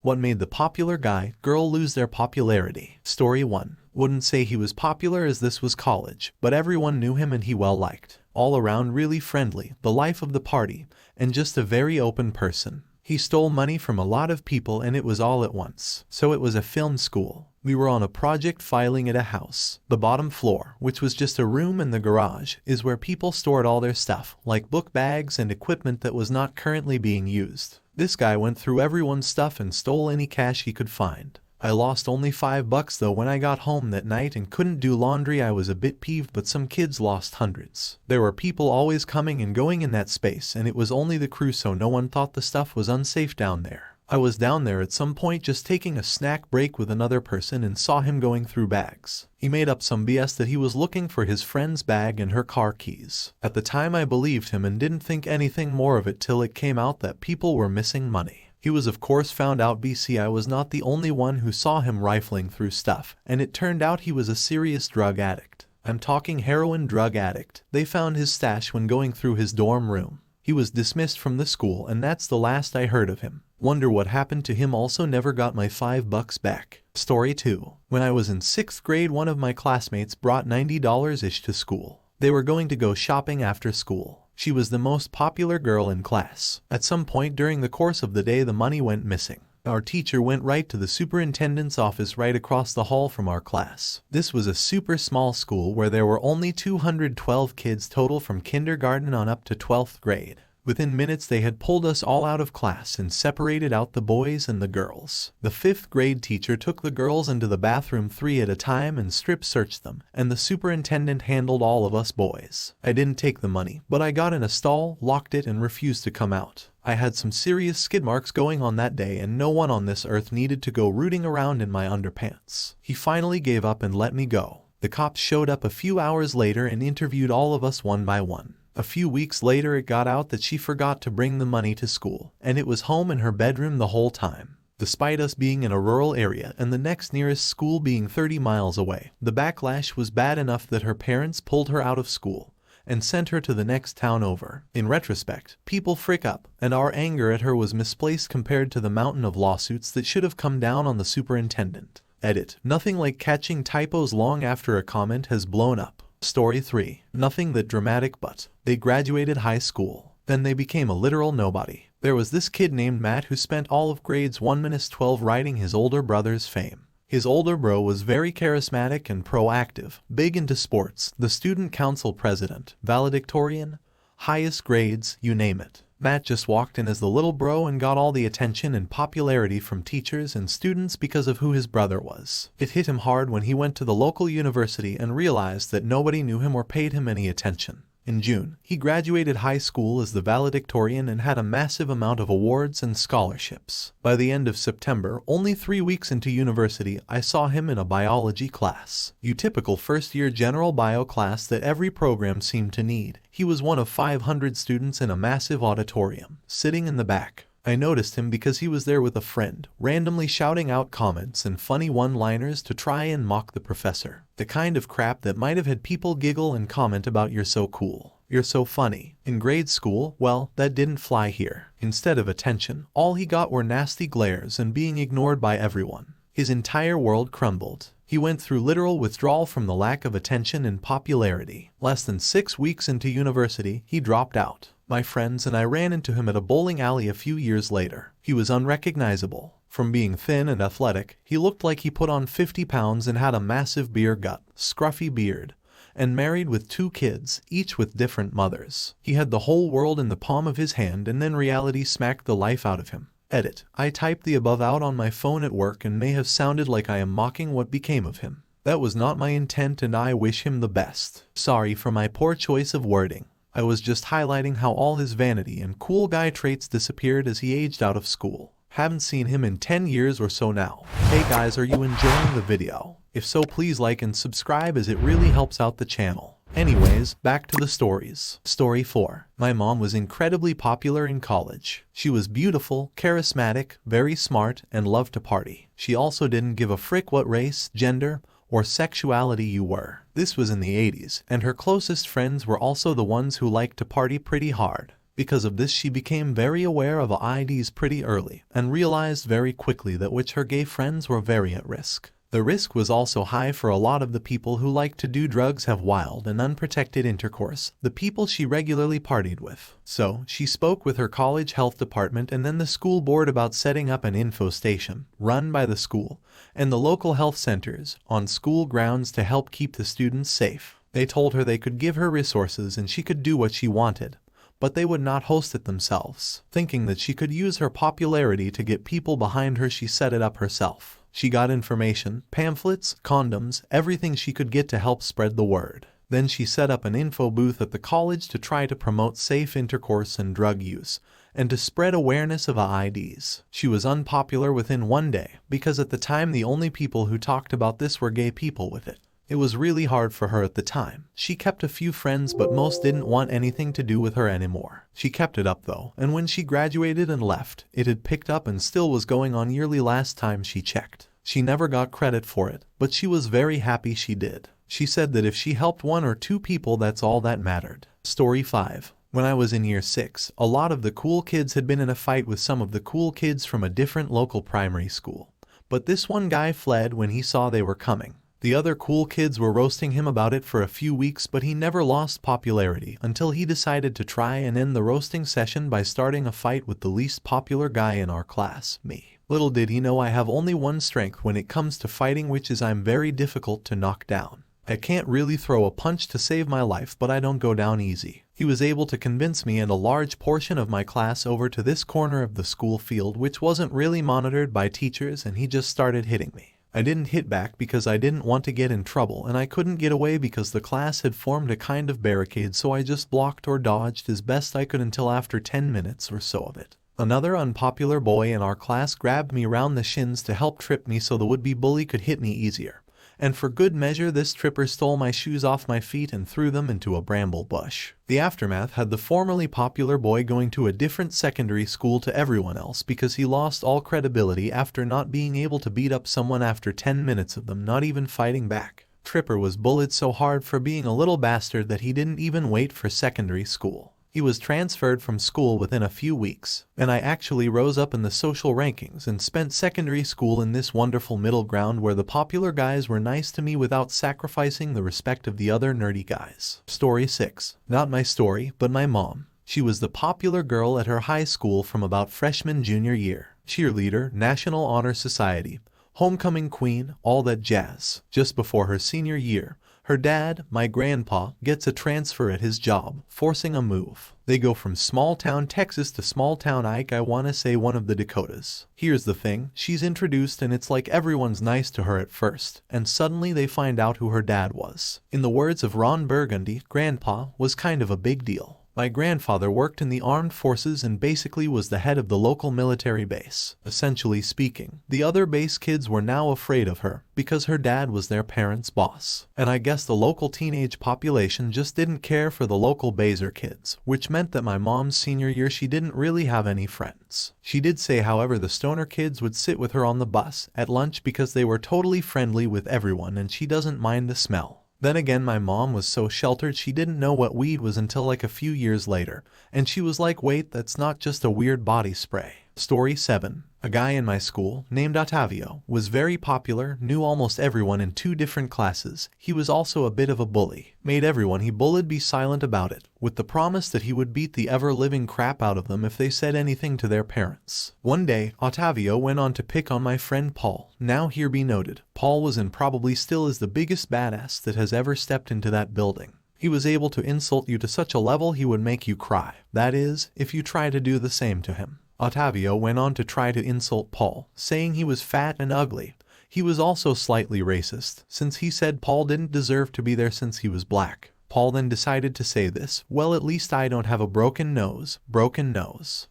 What made the popular guy, girl lose their popularity? Story 1. Wouldn't say he was popular as this was college, but everyone knew him and he well liked. All around really friendly, the life of the party, and just a very open person. He stole money from a lot of people and it was all at once. So it was a film school. We were on a project filing at a house. The bottom floor, which was just a room in the garage, is where people stored all their stuff, like book bags and equipment that was not currently being used. This guy went through everyone's stuff and stole any cash he could find. I lost only $5 though when I got home that night and couldn't do laundry. I was a bit peeved, but some kids lost hundreds. There were people always coming and going in that space and it was only the crew, so no one thought the stuff was unsafe down there. I was down there at some point just taking a snack break with another person and saw him going through bags. He made up some BS that he was looking for his friend's bag and her car keys. At the time I believed him and didn't think anything more of it till it came out that people were missing money. He was of course found out. I was not the only one who saw him rifling through stuff, and it turned out he was a serious drug addict. I'm talking heroin drug addict. They found his stash when going through his dorm room. He was dismissed from the school and that's the last I heard of him. Wonder what happened to him. Also never got my $5 back. Story 2. When I was in 6th grade, one of my classmates brought $90-ish to school. They were going to go shopping after school. She was the most popular girl in class. At some point during the course of the day the money went missing. Our teacher went right to the superintendent's office right across the hall from our class. This was a super small school where there were only 212 kids total from kindergarten on up to 12th grade. Within minutes they had pulled us all out of class and separated out the boys and the girls. The 5th grade teacher took the girls into the bathroom 3 at a time and strip searched them, and the superintendent handled all of us boys. I didn't take the money, but I got in a stall, locked it, and refused to come out. I had some serious skid marks going on that day and no one on this earth needed to go rooting around in my underpants. He finally gave up and let me go. The cops showed up a few hours later and interviewed all of us one by one. A few weeks later it got out that she forgot to bring the money to school, and it was home in her bedroom the whole time. Despite us being in a rural area and the next nearest school being 30 miles away, the backlash was bad enough that her parents pulled her out of school and sent her to the next town over. In retrospect, people freak up, and our anger at her was misplaced compared to the mountain of lawsuits that should have come down on the superintendent. Edit. Nothing like catching typos long after a comment has blown up. Story 3. Nothing that dramatic, but they graduated high school. Then they became a literal nobody. There was this kid named Matt who spent all of grades 1-12 riding his older brother's fame. His older bro was very charismatic and proactive, big into sports, the student council president, valedictorian, highest grades, you name it. Matt just walked in as the little bro and got all the attention and popularity from teachers and students because of who his brother was. It hit him hard when he went to the local university and realized that nobody knew him or paid him any attention. In June, he graduated high school as the valedictorian and had a massive amount of awards and scholarships. By the end of September, only 3 weeks into university, I saw him in a biology class. Your typical first-year general bio class that every program seemed to need. He was one of 500 students in a massive auditorium, sitting in the back. I noticed him because he was there with a friend, randomly shouting out comments and funny one-liners to try and mock the professor. The kind of crap that might have had people giggle and comment about "you're so cool," "you're so funny." In grade school, well, that didn't fly here. Instead of attention, all he got were nasty glares and being ignored by everyone. His entire world crumbled. He went through literal withdrawal from the lack of attention and popularity. Less than 6 weeks into university, he dropped out. My friends and I ran into him at a bowling alley a few years later. He was unrecognizable. From being thin and athletic, he looked like he put on 50 pounds and had a massive beer gut, scruffy beard, and married with 2 kids, each with different mothers. He had the whole world in the palm of his hand and then reality smacked the life out of him. Edit. I typed the above out on my phone at work and may have sounded like I am mocking what became of him. That was not my intent and I wish him the best. Sorry for my poor choice of wording. I was just highlighting how all his vanity and cool guy traits disappeared as he aged out of school. Haven't seen him in 10 years or so now. Hey guys, are you enjoying the video? If so, please like and subscribe as it really helps out the channel. Anyways, back to the stories. Story 4. My mom was incredibly popular in college. She was beautiful, charismatic, very smart, and loved to party. She also didn't give a frick what race, gender, or sexuality you were. This was in the 80s, and her closest friends were also the ones who liked to party pretty hard. Because of this, she became very aware of IDs pretty early and realized very quickly that which her gay friends were very at risk. The risk was also high for a lot of the people who like to do drugs, have wild and unprotected intercourse, the people she regularly partied with. So, she spoke with her college health department and then the school board about setting up an info station, run by the school, and the local health centers, on school grounds to help keep the students safe. They told her they could give her resources and she could do what she wanted, but they would not host it themselves. Thinking that she could use her popularity to get people behind her, she set it up herself. She got information, pamphlets, condoms, everything she could get to help spread the word. Then she set up an info booth at the college to try to promote safe intercourse and drug use, and to spread awareness of IDs. She was unpopular within one day, because at the time the only people who talked about this were gay people with it. It was really hard for her at the time. She kept a few friends, but most didn't want anything to do with her anymore. She kept it up though, and when she graduated and left, it had picked up and still was going on yearly last time she checked. She never got credit for it, but she was very happy she did. She said that if she helped 1 or 2 people, that's all that mattered. Story 5. When I was in year 6, a lot of the cool kids had been in a fight with some of the cool kids from a different local primary school. But this one guy fled when he saw they were coming. The other cool kids were roasting him about it for a few weeks, but he never lost popularity until he decided to try and end the roasting session by starting a fight with the least popular guy in our class, me. Little did he know I have only one strength when it comes to fighting, which is I'm very difficult to knock down. I can't really throw a punch to save my life, but I don't go down easy. He was able to convince me and a large portion of my class over to this corner of the school field, which wasn't really monitored by teachers, and he just started hitting me. I didn't hit back because I didn't want to get in trouble, and I couldn't get away because the class had formed a kind of barricade, so I just blocked or dodged as best I could until after 10 minutes or so of it. Another unpopular boy in our class grabbed me around the shins to help trip me so the would-be bully could hit me easier. And for good measure, this tripper stole my shoes off my feet and threw them into a bramble bush. The aftermath had the formerly popular boy going to a different secondary school to everyone else because he lost all credibility after not being able to beat up someone after 10 minutes of them not even fighting back. Tripper was bullied so hard for being a little bastard that he didn't even wait for secondary school. He was transferred from school within a few weeks, and I actually rose up in the social rankings and spent secondary school in this wonderful middle ground where the popular guys were nice to me without sacrificing the respect of the other nerdy guys. Story 6. Not my story, but my mom. She was the popular girl at her high school from about freshman-junior year. Cheerleader, National Honor Society, homecoming queen, all that jazz. Just before her senior year, her dad, my grandpa, gets a transfer at his job, forcing a move. They go from small-town Texas to small-town Ike, I wanna say one of the Dakotas. Here's the thing, she's introduced and it's like everyone's nice to her at first, and suddenly they find out who her dad was. In the words of Ron Burgundy, Grandpa was kind of a big deal. My grandfather worked in the armed forces and basically was the head of the local military base. Essentially speaking, the other base kids were now afraid of her because her dad was their parents' boss. And I guess the local teenage population just didn't care for the local baser kids, which meant that my mom's senior year she didn't really have any friends. She did say, however, the stoner kids would sit with her on the bus at lunch because they were totally friendly with everyone and she doesn't mind the smell. Then again, my mom was so sheltered she didn't know what weed was until like a few years later, and she was like, wait, that's not just a weird body spray. Story 7. A guy in my school, named Ottavio, was very popular, knew almost everyone in 2 different classes. He was also a bit of a bully. Made everyone he bullied be silent about it, with the promise that he would beat the ever-living crap out of them if they said anything to their parents. One day, Ottavio went on to pick on my friend Paul. Now here be noted, Paul was and probably still is the biggest badass that has ever stepped into that building. He was able to insult you to such a level he would make you cry. That is, if you try to do the same to him. Ottavio went on to try to insult Paul, saying he was fat and ugly. He was also slightly racist, since he said Paul didn't deserve to be there since he was black. Paul then decided to say this, well, at least I don't have a broken nose,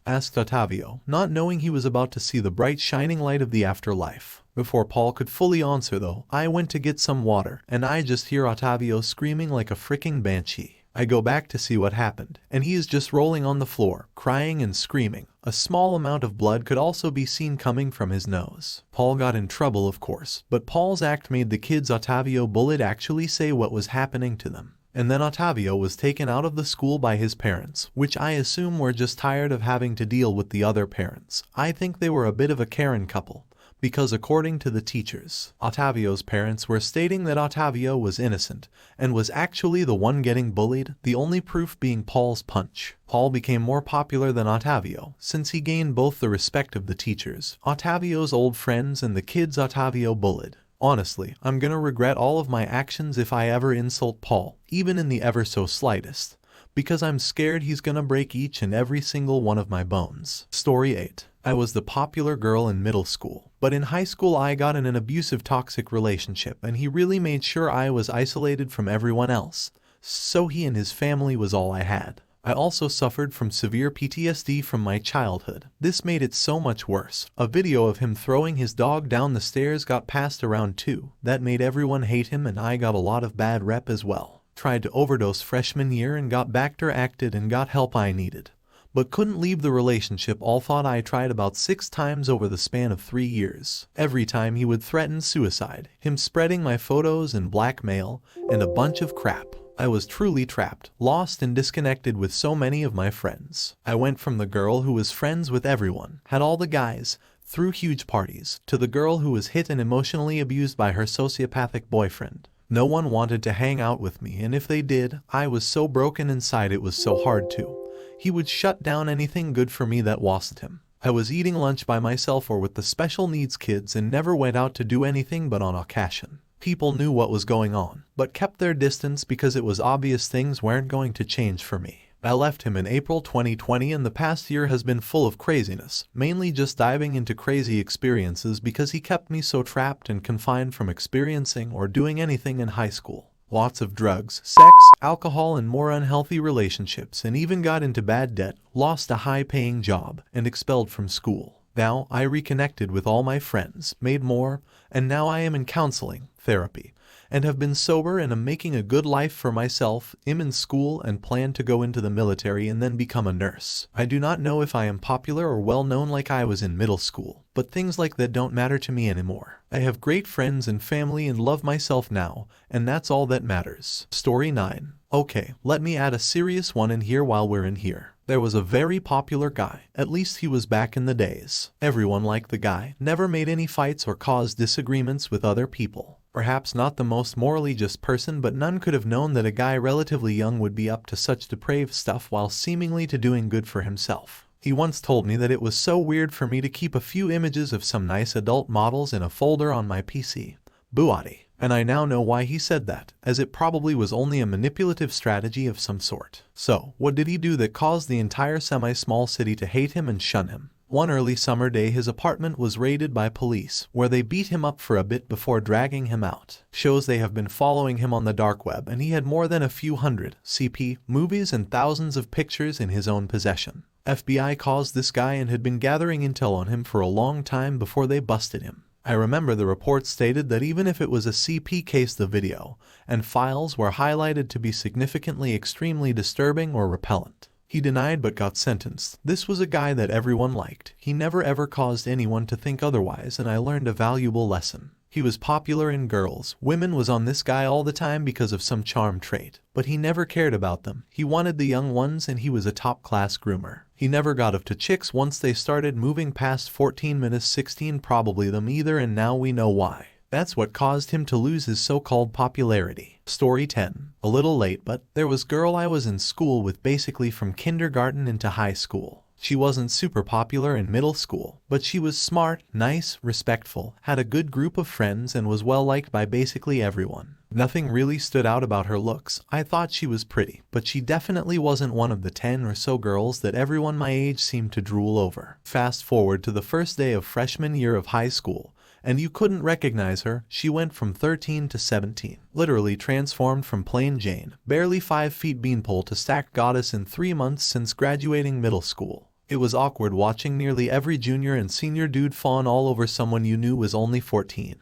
asked Ottavio, not knowing he was about to see the bright shining light of the afterlife. Before Paul could fully answer though, I went to get some water, and I just hear Ottavio screaming like a freaking banshee. I go back to see what happened, and he is just rolling on the floor, crying and screaming. A small amount of blood could also be seen coming from his nose. Paul got in trouble, of course, but Paul's act made the kids Ottavio bullied actually say what was happening to them. And then Ottavio was taken out of the school by his parents, which I assume were just tired of having to deal with the other parents. I think they were a bit of a Karen couple, because according to the teachers, Ottavio's parents were stating that Ottavio was innocent and was actually the one getting bullied, the only proof being Paul's punch. Paul became more popular than Ottavio, since he gained both the respect of the teachers, Ottavio's old friends, and the kids Ottavio bullied. Honestly, I'm gonna regret all of my actions if I ever insult Paul, even in the ever so slightest, because I'm scared he's gonna break each and every single one of my bones. Story 8. I was the popular girl in middle school, but in high school I got in an abusive toxic relationship and he really made sure I was isolated from everyone else, so he and his family was all I had. I also suffered from severe PTSD from my childhood. This made it so much worse. A video of him throwing his dog down the stairs got passed around too. That made everyone hate him and I got a lot of bad rep as well. Tried to overdose freshman year and got Bacter acted and got help I needed, but couldn't leave the relationship. All thought I tried about 6 times over the span of 3 years. Every time he would threaten suicide, him spreading my photos and blackmail, and a bunch of crap. I was truly trapped, lost and disconnected with so many of my friends. I went from the girl who was friends with everyone, had all the guys, threw huge parties, to the girl who was hit and emotionally abused by her sociopathic boyfriend. No one wanted to hang out with me, and if they did, I was so broken inside it was so hard to. He would shut down anything good for me that wasn't him. I was eating lunch by myself or with the special needs kids and never went out to do anything but on occasion. People knew what was going on, but kept their distance because it was obvious things weren't going to change for me. I left him in April 2020 and the past year has been full of craziness, mainly just diving into crazy experiences because he kept me so trapped and confined from experiencing or doing anything in high school. Lots of drugs, sex, alcohol, and more unhealthy relationships, and even got into bad debt, lost a high-paying job, and expelled from school. Now I reconnected with all my friends, made more, and now I am in counseling, therapy, and have been sober and am making a good life for myself, am in school and plan to go into the military and then become a nurse. I do not know if I am popular or well known like I was in middle school, but things like that don't matter to me anymore. I have great friends and family and love myself now, and that's all that matters. Story 9. Okay, let me add a serious one in here while we're in here. There was a very popular guy, at least he was back in the days. Everyone liked the guy, never made any fights or caused disagreements with other people. Perhaps not the most morally just person, but none could have known that a guy relatively young would be up to such depraved stuff while seemingly to doing good for himself. He once told me that it was so weird for me to keep a few images of some nice adult models in a folder on my PC. Buati. And I now know why he said that, as it probably was only a manipulative strategy of some sort. So, what did he do that caused the entire semi-small city to hate him and shun him? One early summer day his apartment was raided by police, where they beat him up for a bit before dragging him out. Shows they have been following him on the dark web, and he had more than a few hundred CP movies and thousands of pictures in his own possession. FBI caused this guy and had been gathering intel on him for a long time before they busted him. I remember the report stated that even if it was a CP case, the video and files were highlighted to be significantly extremely disturbing or repellent. He denied but got sentenced. This was a guy that everyone liked. He never ever caused anyone to think otherwise, and I learned a valuable lesson. He was popular in girls. Women was on this guy all the time because of some charm trait, but he never cared about them. He wanted the young ones and he was a top-class groomer. He never got up to chicks once they started moving past 14 minutes 16 probably them either, and now we know why. That's what caused him to lose his so-called popularity. Story 10. A little late, but there was girl I was in school with basically from kindergarten into high school. She wasn't super popular in middle school, but she was smart, nice, respectful, had a good group of friends, and was well liked by basically everyone. Nothing really stood out about her looks. I thought she was pretty, but she definitely wasn't one of the 10 or so girls that everyone my age seemed to drool over. Fast forward to the first day of freshman year of high school, and you couldn't recognize her. She went from 13 to 17. Literally transformed from plain Jane, barely 5 feet beanpole to stacked goddess in 3 months since graduating middle school. It was awkward watching nearly every junior and senior dude fawn all over someone you knew was only 14.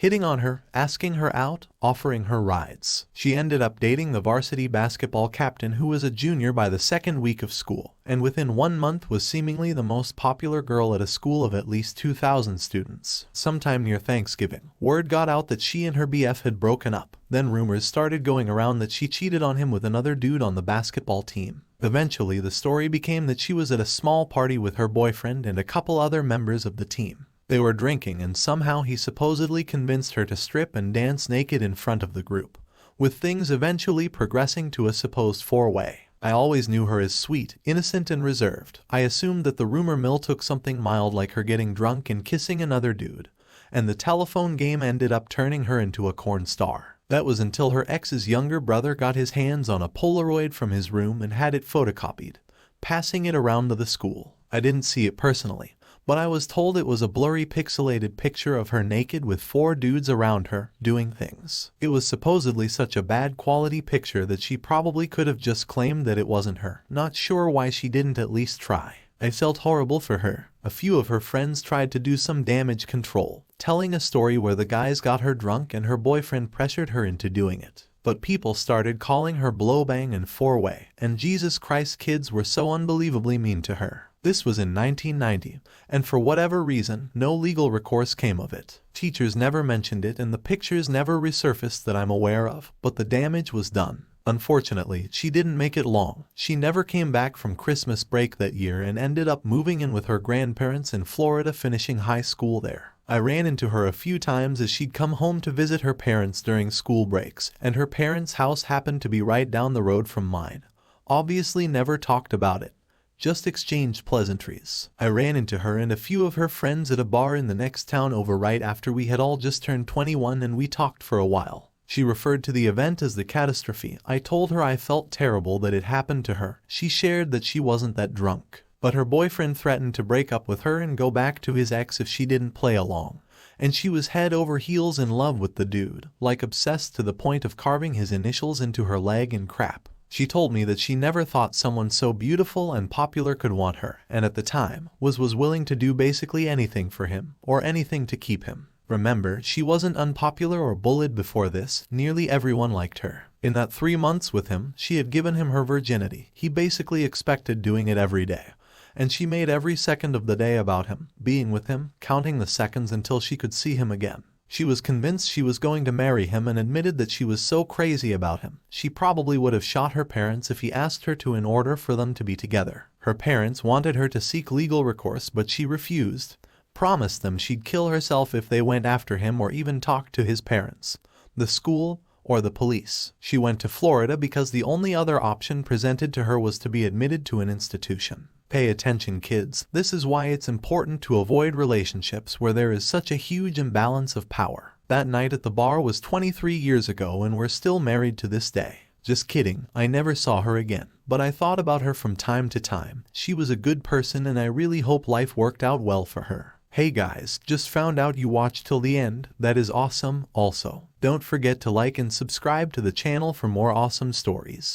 hitting on her, asking her out, offering her rides. She ended up dating the varsity basketball captain who was a junior by the second week of school, and within 1 month was seemingly the most popular girl at a school of at least 2,000 students. Sometime near Thanksgiving, word got out that she and her BF had broken up. Then rumors started going around that she cheated on him with another dude on the basketball team. Eventually, the story became that she was at a small party with her boyfriend and a couple other members of the team. They were drinking and somehow he supposedly convinced her to strip and dance naked in front of the group, with things eventually progressing to a supposed four-way. I always knew her as sweet, innocent, and reserved. I assumed that the rumor mill took something mild like her getting drunk and kissing another dude, and the telephone game ended up turning her into a corn star. That was until her ex's younger brother got his hands on a Polaroid from his room and had it photocopied, passing it around to the school. I didn't see it personally, but I was told it was a blurry pixelated picture of her naked with 4 dudes around her, doing things. It was supposedly such a bad quality picture that she probably could have just claimed that it wasn't her. Not sure why she didn't at least try. I felt horrible for her. A few of her friends tried to do some damage control, telling a story where the guys got her drunk and her boyfriend pressured her into doing it. But people started calling her blowbang and four-way, and Jesus Christ, kids were so unbelievably mean to her. This was in 1990, and for whatever reason, no legal recourse came of it. Teachers never mentioned it and the pictures never resurfaced that I'm aware of, but the damage was done. Unfortunately, she didn't make it long. She never came back from Christmas break that year and ended up moving in with her grandparents in Florida, finishing high school there. I ran into her a few times as she'd come home to visit her parents during school breaks, and her parents' house happened to be right down the road from mine. Obviously never talked about it, just exchanged pleasantries. I ran into her and a few of her friends at a bar in the next town over right after we had all just turned 21, and we talked for a while. She referred to the event as the catastrophe. I told her I felt terrible that it happened to her. She shared that she wasn't that drunk, but her boyfriend threatened to break up with her and go back to his ex if she didn't play along. And she was head over heels in love with the dude, like obsessed to the point of carving his initials into her leg and crap. She told me that she never thought someone so beautiful and popular could want her, and at the time, was willing to do basically anything for him, or anything to keep him. Remember, she wasn't unpopular or bullied before this. Nearly everyone liked her. In that 3 months with him, she had given him her virginity. He basically expected doing it every day, and she made every second of the day about him, being with him, counting the seconds until she could see him again. She was convinced she was going to marry him and admitted that she was so crazy about him, she probably would have shot her parents if he asked her to in order for them to be together. Her parents wanted her to seek legal recourse, but she refused, promised them she'd kill herself if they went after him or even talked to his parents, the school, or the police. She went to Florida because the only other option presented to her was to be admitted to an institution. Pay attention, kids. This is why it's important to avoid relationships where there is such a huge imbalance of power. That night at the bar was 23 years ago and we're still married to this day. Just kidding, I never saw her again. But I thought about her from time to time. She was a good person and I really hope life worked out well for her. Hey guys, just found out you watched till the end. That is awesome. Also, don't forget to like and subscribe to the channel for more awesome stories.